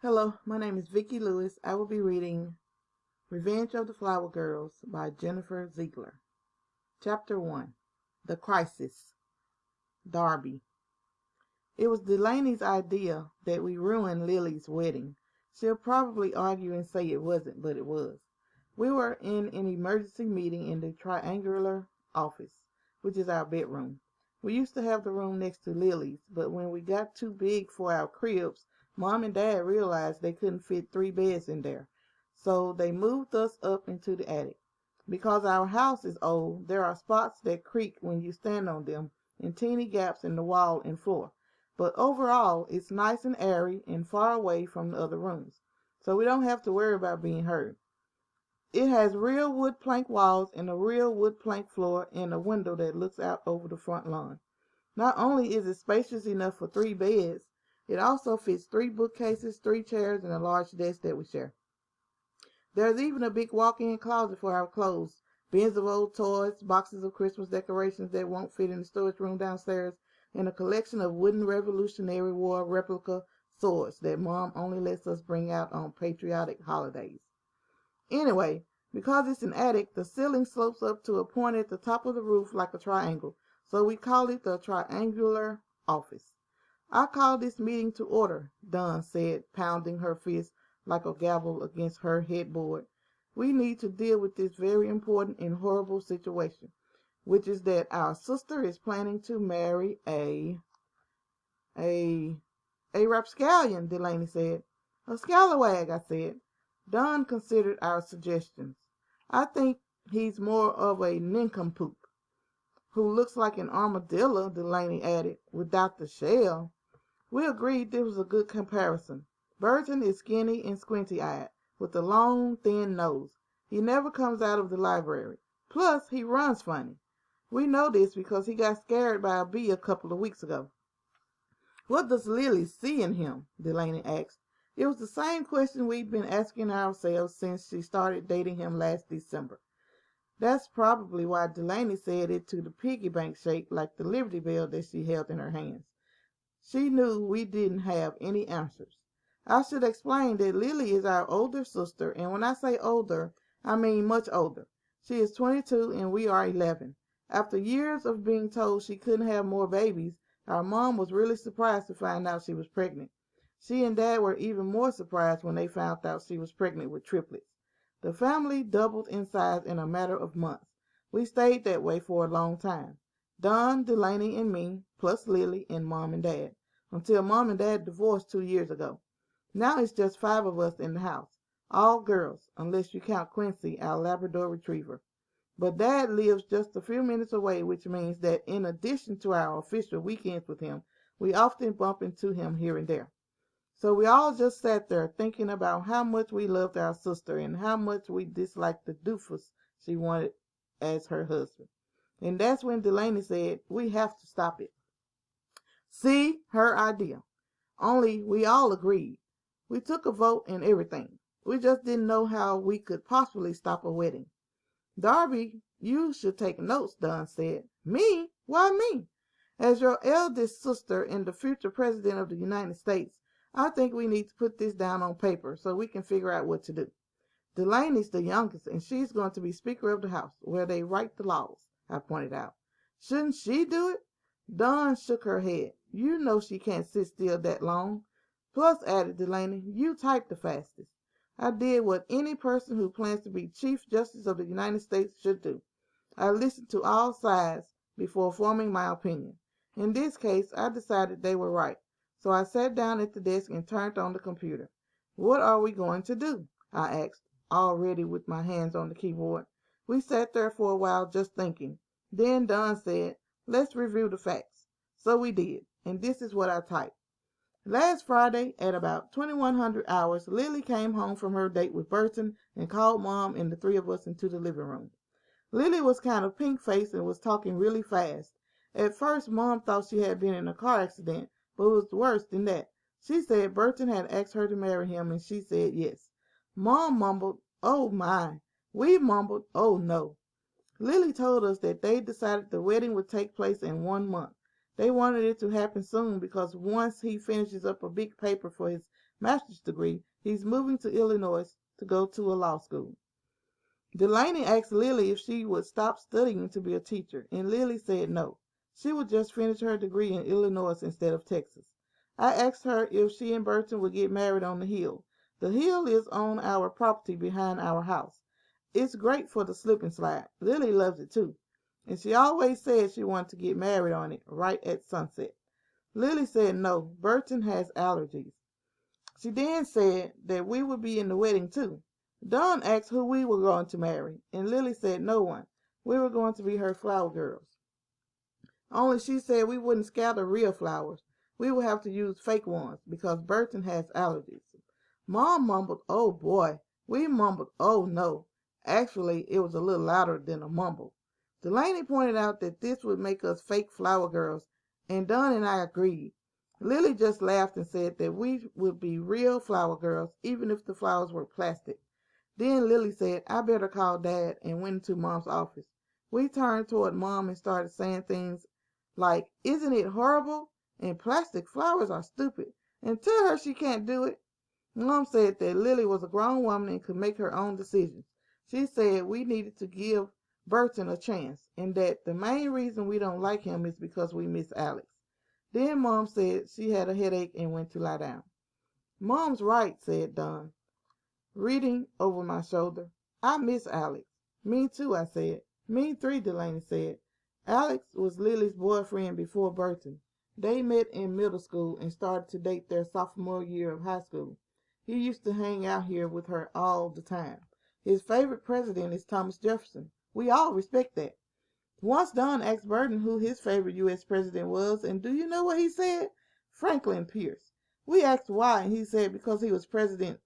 Hello, my name is Vicki Lewis. I will be reading Revenge of the Flower Girls by Jennifer Ziegler. Chapter 1. The Crisis. Darby. It was Delaney's idea that we ruin Lily's wedding. She'll probably argue and say it wasn't, but it was. We were in an emergency meeting in the triangular office, which is our bedroom. We used to have the room next to Lily's, but when we got too big for our cribs, Mom and Dad realized they couldn't fit 3 beds in there, so they moved us up into the attic. Because our house is old, there are spots that creak when you stand on them and teeny gaps in the wall and floor. But overall, it's nice and airy and far away from the other rooms, so we don't have to worry about being heard. It has real wood plank walls and a real wood plank floor and a window that looks out over the front lawn. Not only is it spacious enough for 3 beds, it also fits 3 bookcases, 3 chairs, and a large desk that we share. There's even a big walk-in closet for our clothes, bins of old toys, boxes of Christmas decorations that won't fit in the storage room downstairs, and a collection of wooden Revolutionary War replica swords that Mom only lets us bring out on patriotic holidays. Anyway, because it's an attic, the ceiling slopes up to a point at the top of the roof like a triangle, so we call it the triangular office. "I call this meeting to order," Dawn said, pounding her fist like a gavel against her headboard. "We need to deal with this very important and horrible situation, which is that our sister is planning to marry a rapscallion," Delaney said. "A scalawag," I said. Dawn considered our suggestions. "I think he's more of a nincompoop." "Who looks like an armadillo," Delaney added, "without the shell." We agreed this was a good comparison. Burton is skinny and squinty-eyed, with a long, thin nose. He never comes out of the library. Plus, he runs funny. We know this because he got scared by a bee a couple of weeks ago. "What does Lily see in him?" Delaney asked. It was the same question we'd been asking ourselves since she started dating him last December. That's probably why Delaney said it to the piggy bank shaped like the Liberty Bell that she held in her hands. She knew we didn't have any answers. I should explain that Lily is our older sister, and when I say older, I mean much older. She is 22 and we are 11. After years of being told she couldn't have more babies, our mom was really surprised to find out she was pregnant. She and Dad were even more surprised when they found out she was pregnant with triplets. The family doubled in size in a matter of months. We stayed that way for a long time. Don, Delaney, and me, plus Lily and Mom and Dad, until Mom and Dad divorced 2 years ago. Now it's just 5 of us in the house, all girls, unless you count Quincy, our Labrador retriever. But Dad lives just a few minutes away, which means that in addition to our official weekends with him, we often bump into him here and there. So we all just sat there thinking about how much we loved our sister and how much we disliked the doofus she wanted as her husband. And that's when Delaney said, "We have to stop it." See, her idea. Only we all agreed. We took a vote and everything. We just didn't know how we could possibly stop a wedding. "Darby, you should take notes," Don said. "Me? Why me?" "As your eldest sister and the future president of the United States, I think we need to put this down on paper so we can figure out what to do. Delaney's the youngest, and she's going to be Speaker of the House, where they write the laws," I pointed out. "Shouldn't she do it?" Dawn shook her head. "You know she can't sit still that long. Plus," added Delaney, "you type the fastest." I did what any person who plans to be Chief Justice of the United States should do. I listened to all sides before forming my opinion. In this case, I decided they were right. So I sat down at the desk and turned on the computer. "What are we going to do?" I asked, already with my hands on the keyboard. We sat there for a while just thinking. Then Don said, "Let's review the facts." So we did, and this is what I typed. "Last Friday, at about 2100 hours, Lily came home from her date with Burton and called Mom and the 3 of us into the living room. Lily was kind of pink-faced and was talking really fast. At first, Mom thought she had been in a car accident, but it was worse than that. She said Burton had asked her to marry him, and she said yes. Mom mumbled, 'Oh my.' We mumbled, 'Oh no.' Lily told us that they decided the wedding would take place in 1 month. They wanted it to happen soon because once he finishes up a big paper for his master's degree. He's moving to Illinois to go to a law school. Delaney asked Lily if she would stop studying to be a teacher, and Lily said no. She would just finish her degree in Illinois instead of Texas. I asked her if she and Burton would get married on the hill. The hill is on our property behind our house. It's great for the slip and slide. Lily loves it too, and she always said she wanted to get married on it right at sunset. Lily said no, Burton has allergies. She then said that we would be in the wedding too. Dawn asked who we were going to marry, and Lily said no one. We were going to be her flower girls. Only she said we wouldn't scatter real flowers. We would have to use fake ones because Burton has allergies. Mom mumbled, "Oh boy." We mumbled, "Oh no." Actually, it was a little louder than a mumble. Delaney pointed out that this would make us fake flower girls, and Dawn and I agreed. Lily just laughed and said that we would be real flower girls, even if the flowers were plastic. Then Lily said, "I better call Dad," and went into Mom's office. We turned toward Mom and started saying things like, "Isn't it horrible?" and "Plastic flowers are stupid," and "Tell her she can't do it." Mom said that Lily was a grown woman and could make her own decisions. She said we needed to give Burton a chance, and that the main reason we don't like him is because we miss Alex. Then Mom said she had a headache and went to lie down. "Mom's right," said Dawn, reading over my shoulder. "I miss Alex." "Me too," I said. "Me too," Delaney said. Alex was Lily's boyfriend before Burton. They met in middle school and started to date their sophomore year of high school. He used to hang out here with her all the time. His favorite president is Thomas Jefferson. We all respect that. Once Dawn asked Burton who his favorite U.S. president was, and do you know what he said? Franklin Pierce. We asked why, and he said because he was President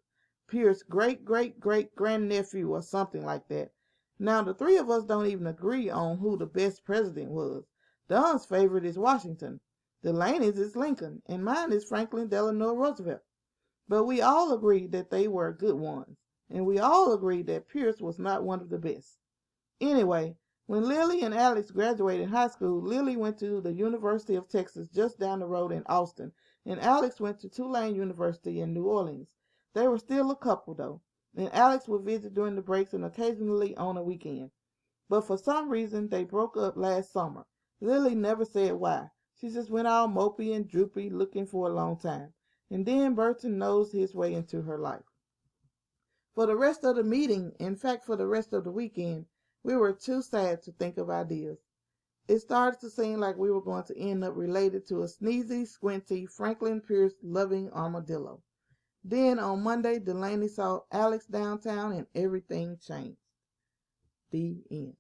Pierce's great-great-great-grandnephew or something like that. Now, the three of us don't even agree on who the best president was. Dawn's favorite is Washington. Delaney's is Lincoln, and mine is Franklin Delano Roosevelt. But we all agreed that they were good ones, and we all agreed that Pierce was not one of the best. Anyway, when Lily and Alex graduated high school, Lily went to the University of Texas just down the road in Austin, and Alex went to Tulane University in New Orleans. They were still a couple, though, and Alex would visit during the breaks and occasionally on a weekend. But for some reason, they broke up last summer. Lily never said why. She just went all mopey and droopy, looking for a long time. And then Burton nosed his way into her life. For the rest of the meeting, in fact for the rest of the weekend, we were too sad to think of ideas. It started to seem like we were going to end up related to a sneezy, squinty, Franklin Pierce loving armadillo. Then on Monday, Delaney saw Alex downtown and everything changed. The end.